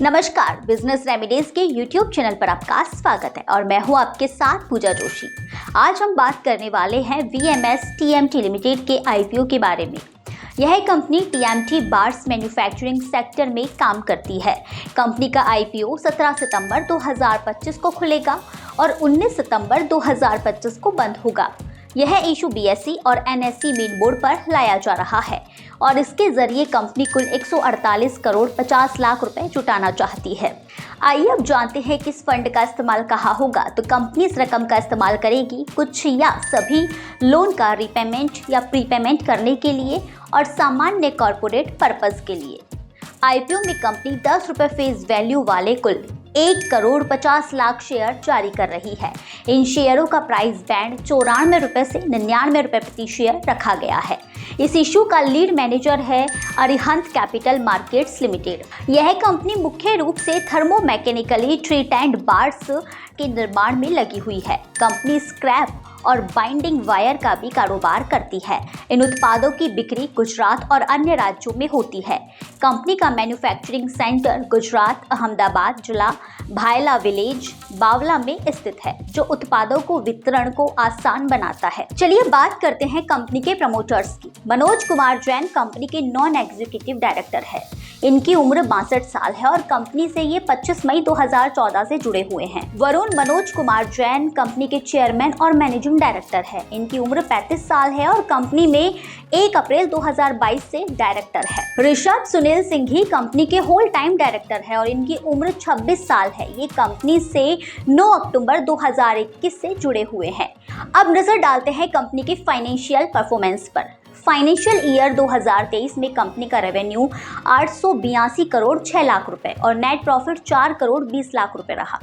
नमस्कार, business remedies के YouTube channel पर आपका स्वागत है और मैं हूं आपके साथ पूजा जोशी। आज हम बात करने वाले हैं VMS TMT लिमिटेड के IPO के बारे में। यह company TMT bars manufacturing sector में काम करती है। कंपनी का IPO 17 सितंबर 2025 को खुलेगा और 19 सितंबर 2025 को बंद होगा। यह इशू BSE और NSE मेन बोर्ड पर लाया जा रहा है और इसके जरिए कंपनी कुल 148 करोड़ 50 लाख रुपए जुटाना चाहती है। आइए अब जानते हैं कि इस फंड का इस्तेमाल कहाँ होगा। तो कंपनी इस रकम का इस्तेमाल करेगी कुछ या सभी लोन का रीपेमेंट या प्रीपेमेंट करने के लिए और सामान्य कॉर्पोरेट पर्पस के लिए। IPO में कंपनी 10 रुपए फेस वैल्यू वाले कुल 1 करोड़ 50 लाख शेयर जारी कर रही है। इन शेयरों का प्राइस बैंड 94 रुपए से 99 रुपए प्रति शेयर रखा गया है। इस इशू का लीड मैनेजर है अरिहंत कैपिटल मार्केट्स लिमिटेड। यह कंपनी मुख्य रूप से थर्मोमैकेनिकली ट्रीटेंड बार्स के निर्माण में लगी हुई है। कंपनी स्क्रैप और बाइंडिंग वायर का भी कारोबार करती है। इन उत्पादों की बिक्री गुजरात और अन्य राज्यों में होती है। कंपनी का मैन्युफैक्चरिंग सेंटर गुजरात, अहमदाबाद जिला, भायला विलेज, बावला में स्थित है, जो उत्पादों को वितरण को आसान बनाता है। चलिए बात करते हैं कंपनी के प्रमोटर्स की। मनोज कुमार जैन कंपनी के नॉन एग्जीक्यूटिव डायरेक्टर है। इनकी उम्र 62 साल है और कंपनी से ये 25 मई 2014 से जुड़े हुए हैं। वरुण मनोज कुमार जैन कंपनी के चेयरमैन और मैनेजिंग डायरेक्टर है। इनकी उम्र 35 साल है और कंपनी में 1 अप्रैल 2022 से डायरेक्टर है। ऋषभ सुनील सिंघी कंपनी के होल टाइम डायरेक्टर है और इनकी उम्र 26 साल है। ये कंपनी से 9 अक्टूबर 2021 से जुड़े हुए हैं। अब नजर डालते हैं कंपनी की फाइनेंशियल परफॉर्मेंस पर। फाइनेंशियल ईयर 2023 में कंपनी का रेवेन्यू 882 करोड़ 6 लाख रुपए और नेट प्रॉफिट 4 करोड़ 20 लाख रुपए रहा।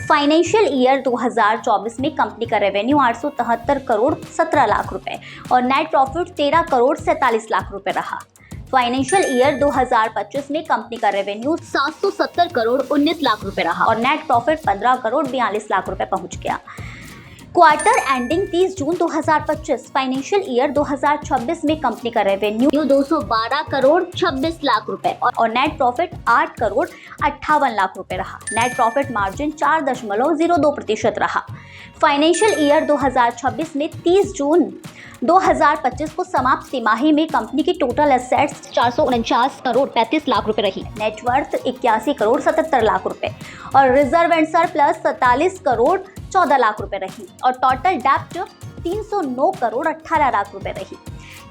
फाइनेंशियल ईयर 2024 में कंपनी का रेवेन्यू 873 करोड़ 17 लाख रुपए और नेट प्रॉफिट 13 करोड़ 47 लाख रुपए रहा। फाइनेंशियल ईयर 2025 में कंपनी का रेवेन्यू 770 करोड़ 19 लाख रुपए रहा और नेट प्रॉफिट 15 करोड़ 42 लाख रुपए पहुंच गया। क्वार्टर एंडिंग 30 जून 2025 फाइनेंशियल ईयर 2026 में कंपनी का रेवेन्यू 212 करोड़ 26 लाख रुपए और नेट प्रॉफिट 8 करोड़ 58 लाख रुपए रहा। नेट प्रॉफिट मार्जिन 4.02% रहा। फाइनेंशियल ईयर 2026 में 30 जून 2025 को समाप्त तिमाही में कंपनी की टोटल एसेट्स 449 करोड़ 35 लाख रुपए रही। नेटवर्थ 81 करोड़ 77 लाख रुपए और reserve and surplus 47 crore 14 lakh रुपए रही और टोटल डेप्ट 309 करोड़ 18 लाख रुपए रही।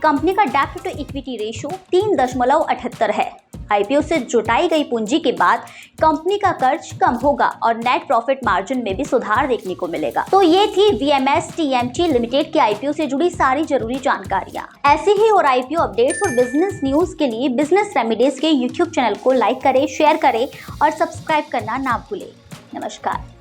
कंपनी का डेप्ट टू इक्विटी रेशियो 3.78 है। IPO से जुटाई गई पूंजी के बाद कंपनी का कर्ज कम होगा और नेट प्रॉफिट मार्जिन में भी सुधार देखने को मिलेगा। तो ये थी VMS TMT लिमिटेड के IPO से जुड़ी सारी जरूरी जानकारियां। ऐसे ही और IPO अपडेट्स और बिजनेस न्यूज के लिए बिजनेस रेमेडीज के YouTube चैनल को लाइक करें, शेयर करें और सब्सक्राइब करना ना भूलें। नमस्कार।